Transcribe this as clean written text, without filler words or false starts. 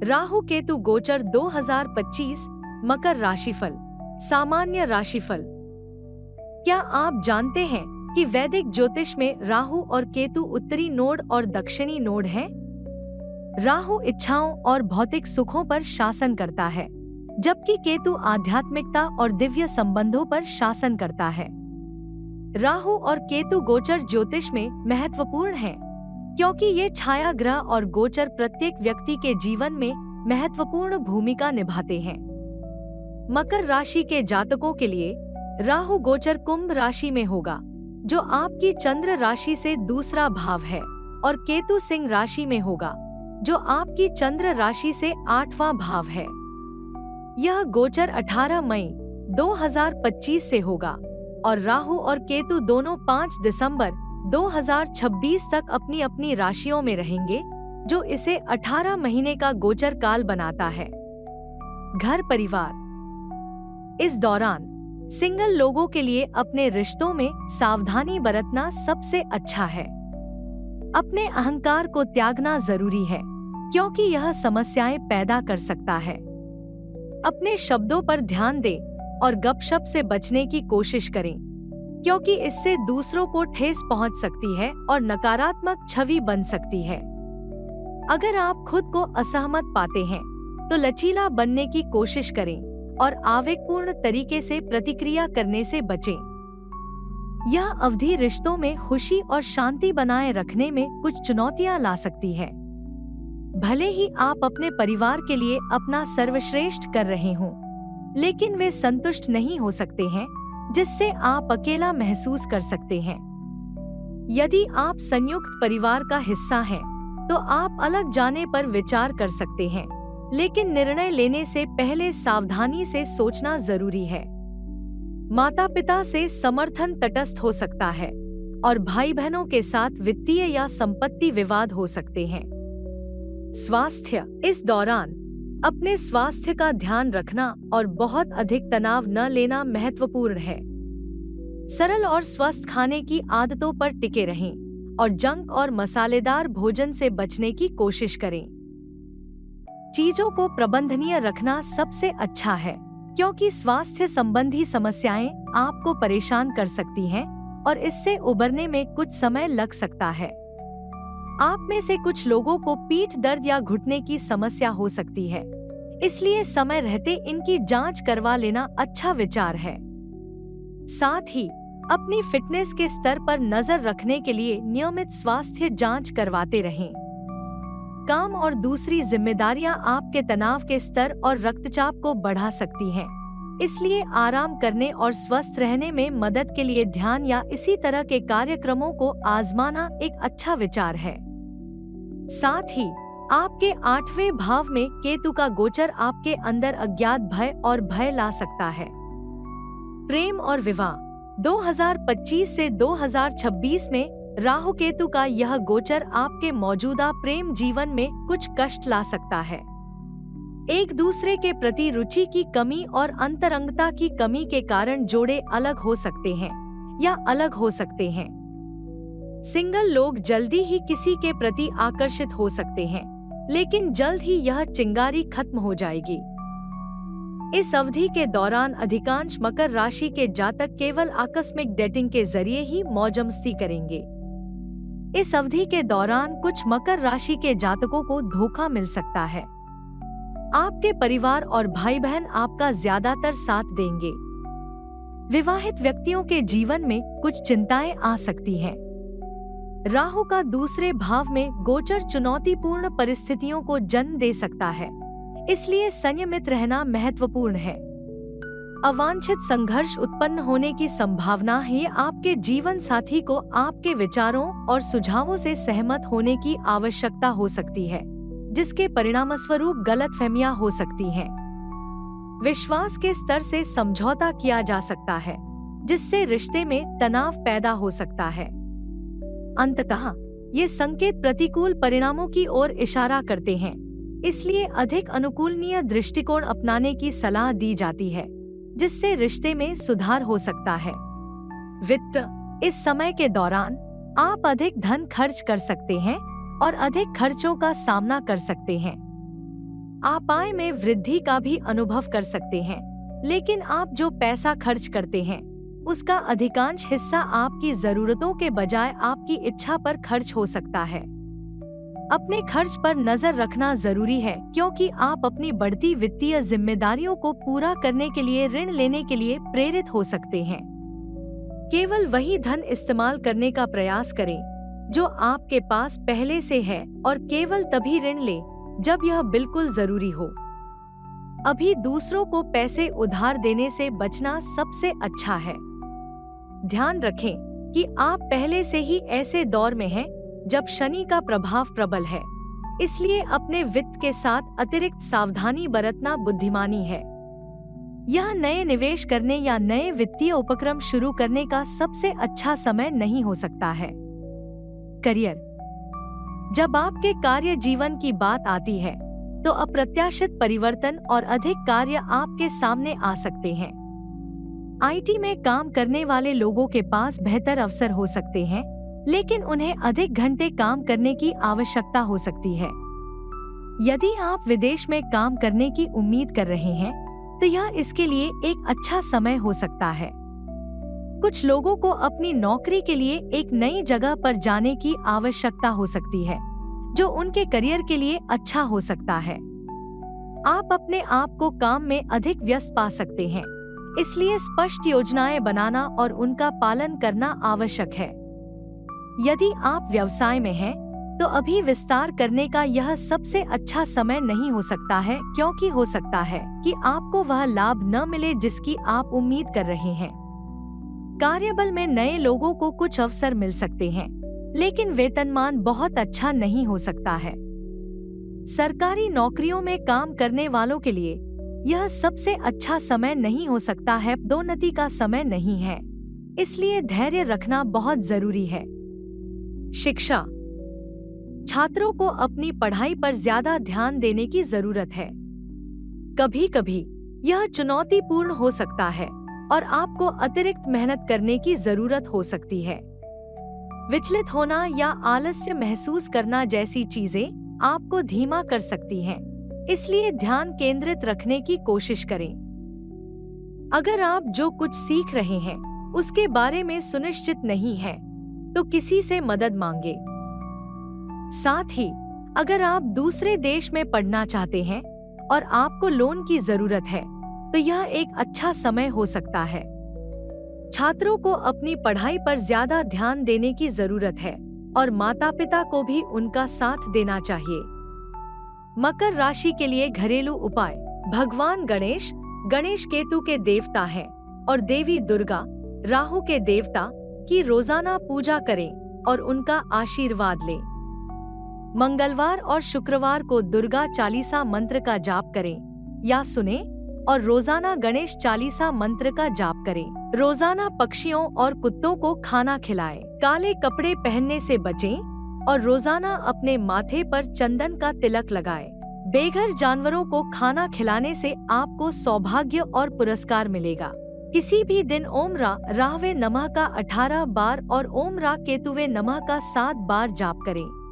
राहु केतु गोचर 2025 मकर राशिफल। सामान्य राशिफल। क्या आप जानते हैं कि वैदिक ज्योतिष में राहु और केतु उत्तरी नोड और दक्षिणी नोड हैं? राहु इच्छाओं और भौतिक सुखों पर शासन करता है, जबकि केतु आध्यात्मिकता और दिव्य संबंधों पर शासन करता है। राहु और केतु गोचर ज्योतिष में महत्वपूर्ण हैं, क्योंकि ये छाया ग्रह और गोचर प्रत्येक व्यक्ति के जीवन में महत्वपूर्ण भूमिका निभाते हैं। मकर राशि के जातकों के लिए राहु गोचर कुंभ राशि में होगा, जो आपकी चंद्र राशि से दूसरा भाव है, और केतु सिंह राशि में होगा, जो आपकी चंद्र राशि से 8वां भाव है। यह गोचर 18 मई 2025 से होगा और राहु और केतु दोनों 5 दिसंबर 2026 तक अपनी अपनी राशियों में रहेंगे, जो इसे 18 महीने का गोचर काल बनाता है। घर परिवार। इस दौरान सिंगल लोगों के लिए अपने रिश्तों में सावधानी बरतना सबसे अच्छा है। अपने अहंकार को त्यागना जरूरी है, क्योंकि यह समस्याएं पैदा कर सकता है। अपने शब्दों पर ध्यान दें और गपशप से बचने की कोशिश करें, क्योंकि इससे दूसरों को ठेस पहुंच सकती है और नकारात्मक छवि बन सकती है। अगर आप खुद को असहमत पाते हैं, तो लचीला बनने की कोशिश करें और आवेगपूर्ण तरीके से प्रतिक्रिया करने से बचें। यह अवधि रिश्तों में खुशी और शांति बनाए रखने में कुछ चुनौतियां ला सकती है। भले ही आप अपने परिवार के लिए अपना सर्वश्रेष्ठ कर रहे हों, लेकिन वे संतुष्ट नहीं हो सकते हैं, जिससे आप अकेला महसूस कर सकते हैं। यदि आप संयुक्त परिवार का हिस्सा हैं, तो आप अलग जाने पर विचार कर सकते हैं, लेकिन निर्णय लेने से पहले सावधानी से सोचना जरूरी है। माता पिता से समर्थन तटस्थ हो सकता है और भाई बहनों के साथ वित्तीय या संपत्ति विवाद हो सकते हैं। स्वास्थ्य। इस दौरान अपने स्वास्थ्य का ध्यान रखना और बहुत अधिक तनाव न लेना महत्वपूर्ण है। सरल और स्वस्थ खाने की आदतों पर टिके रहें और जंक और मसालेदार भोजन से बचने की कोशिश करें। चीजों को प्रबंधनीय रखना सबसे अच्छा है, क्योंकि स्वास्थ्य संबंधी समस्याएं आपको परेशान कर सकती हैं और इससे उबरने में कुछ समय लग सकता है। आप में से कुछ लोगों को पीठ दर्द या घुटने की समस्या हो सकती है, इसलिए समय रहते इनकी जांच करवा लेना अच्छा विचार है। साथ ही अपनी फिटनेस के स्तर पर नजर रखने के लिए नियमित स्वास्थ्य जांच करवाते रहें। काम और दूसरी जिम्मेदारियां आपके तनाव के स्तर और रक्तचाप को बढ़ा सकती हैं, इसलिए आराम करने और स्वस्थ रहने में मदद के लिए ध्यान या इसी तरह के कार्यक्रमों को आजमाना एक अच्छा विचार है। साथ ही आपके 8वें भाव में केतु का गोचर आपके अंदर अज्ञात भय और भय ला सकता है। प्रेम और विवाह। 2025 से 2026 में राहु केतु का यह गोचर आपके मौजूदा प्रेम जीवन में कुछ कष्ट ला सकता है। एक दूसरे के प्रति रुचि की कमी और अंतरंगता की कमी के कारण जोड़े अलग हो सकते हैं या अलग हो सकते हैं। सिंगल लोग जल्दी ही किसी के प्रति आकर्षित हो सकते हैं, लेकिन जल्द ही यह चिंगारी खत्म हो जाएगी। इस अवधि के दौरान अधिकांश मकर राशि के जातक केवल आकस्मिक डेटिंग के जरिए ही मौज-मस्ती करेंगे। इस अवधि के दौरान कुछ मकर राशि के जातकों को धोखा मिल सकता है। आपके परिवार और भाई बहन आपका ज्यादातर साथ देंगे। विवाहित व्यक्तियों के जीवन में कुछ चिंताएं आ सकती हैं। राहु का दूसरे भाव में गोचर चुनौतीपूर्ण परिस्थितियों को जन्म दे सकता है, इसलिए संयमित रहना महत्वपूर्ण है। अवांछित संघर्ष उत्पन्न होने की संभावना है। आपके जीवन साथी को आपके विचारों और सुझावों से सहमत होने की आवश्यकता हो सकती है, जिसके परिणामस्वरूप गलतफहमियां हो सकती हैं। विश्वास के स्तर से समझौता किया जा सकता है, जिससे रिश्ते में तनाव पैदा हो सकता है। अंततः ये संकेत प्रतिकूल परिणामों की ओर इशारा करते हैं, इसलिए अधिक अनुकूलनीय दृष्टिकोण अपनाने की सलाह दी जाती है, जिससे रिश्ते में सुधार हो सकता है। वित्त। इस समय के दौरान आप अधिक धन खर्च कर सकते हैं और अधिक खर्चों का सामना कर सकते हैं। आप आय में वृद्धि का भी अनुभव कर सकते हैं, लेकिन आप जो पैसा खर्च करते हैं उसका अधिकांश हिस्सा आपकी जरूरतों के बजाय आपकी इच्छा पर खर्च हो सकता है। अपने खर्च पर नजर रखना जरूरी है, क्योंकि आप अपनी बढ़ती वित्तीय जिम्मेदारियों को पूरा करने के लिए ऋण लेने के लिए प्रेरित हो सकते हैं। केवल वही धन इस्तेमाल करने का प्रयास करें जो आपके पास पहले से है, और केवल तभी ऋण लें जब यह बिल्कुल जरूरी हो। अभी दूसरों को पैसे उधार देने से बचना सबसे अच्छा है। ध्यान रखें कि आप पहले से ही ऐसे दौर में हैं जब शनि का प्रभाव प्रबल है, इसलिए अपने वित्त के साथ अतिरिक्त सावधानी बरतना बुद्धिमानी है। यह नए निवेश करने या नए वित्तीय उपक्रम शुरू करने का सबसे अच्छा समय नहीं हो सकता है। करियर। जब आपके कार्य जीवन की बात आती है तो अप्रत्याशित परिवर्तन और अधिक कार्य आपके सामने आ सकते हैं। आईटी में काम करने वाले लोगों के पास बेहतर अवसर हो सकते हैं, लेकिन उन्हें अधिक घंटे काम करने की आवश्यकता हो सकती है। यदि आप विदेश में काम करने की उम्मीद कर रहे हैं तो यह इसके लिए एक अच्छा समय हो सकता है। कुछ लोगों को अपनी नौकरी के लिए एक नई जगह पर जाने की आवश्यकता हो सकती है, जो उनके करियर के लिए अच्छा हो सकता है। आप अपने आप को काम में अधिक व्यस्त पा सकते हैं, इसलिए स्पष्ट योजनाएं बनाना और उनका पालन करना आवश्यक है। यदि आप व्यवसाय में हैं, तो अभी विस्तार करने का यह सबसे अच्छा समय नहीं हो सकता है, क्योंकि हो सकता है कि आपको वह लाभ न मिले जिसकी आप उम्मीद कर रहे हैं। कार्यबल में नए लोगों को कुछ अवसर मिल सकते हैं, लेकिन वेतनमान बहुत अच्छा नहीं हो सकता है। सरकारी नौकरियों में काम करने वालों के लिए यह सबसे अच्छा समय नहीं हो सकता है, पदोन्नति का समय नहीं है, इसलिए धैर्य रखना बहुत जरूरी है। शिक्षा। छात्रों को अपनी पढ़ाई पर ज्यादा ध्यान देने की जरूरत है। कभी-कभी यह चुनौतीपूर्ण हो सकता है और आपको अतिरिक्त मेहनत करने की जरूरत हो सकती है। विचलित होना या आलस्य महसूस करना जैसी चीजें आपको धीमा कर सकती हैं, इसलिए ध्यान केंद्रित रखने की कोशिश करें। अगर आप जो कुछ सीख रहे हैं उसके बारे में सुनिश्चित नहीं हैं, तो किसी से मदद मांगे। साथ ही अगर आप दूसरे देश में पढ़ना चाहते हैं और आपको लोन की जरूरत है, तो यह एक अच्छा समय हो सकता है। छात्रों को अपनी पढ़ाई पर ज्यादा ध्यान देने की जरूरत है और माता-पिता को भी उनका साथ देना चाहिए। मकर राशि के लिए घरेलू उपाय। भगवान गणेश, गणेश केतु के देवता हैं और देवी दुर्गा, राहु के देवता की रोजाना पूजा करें और उनका आशीर्वाद लें। मंगलवार और शुक्रवार को दुर्गा चालीसा मंत्र का जाप करें या सुने और रोजाना गणेश चालीसा मंत्र का जाप करें। रोजाना पक्षियों और कुत्तों को खाना खिलाएं। काले कपड़े पहनने से बचें और रोजाना अपने माथे पर चंदन का तिलक लगाएं। बेघर जानवरों को खाना खिलाने से आपको सौभाग्य और पुरस्कार मिलेगा। किसी भी दिन ओम राहवे नमः का 18 बार और ओम रा केतुवे नमः का 7 बार जाप करें।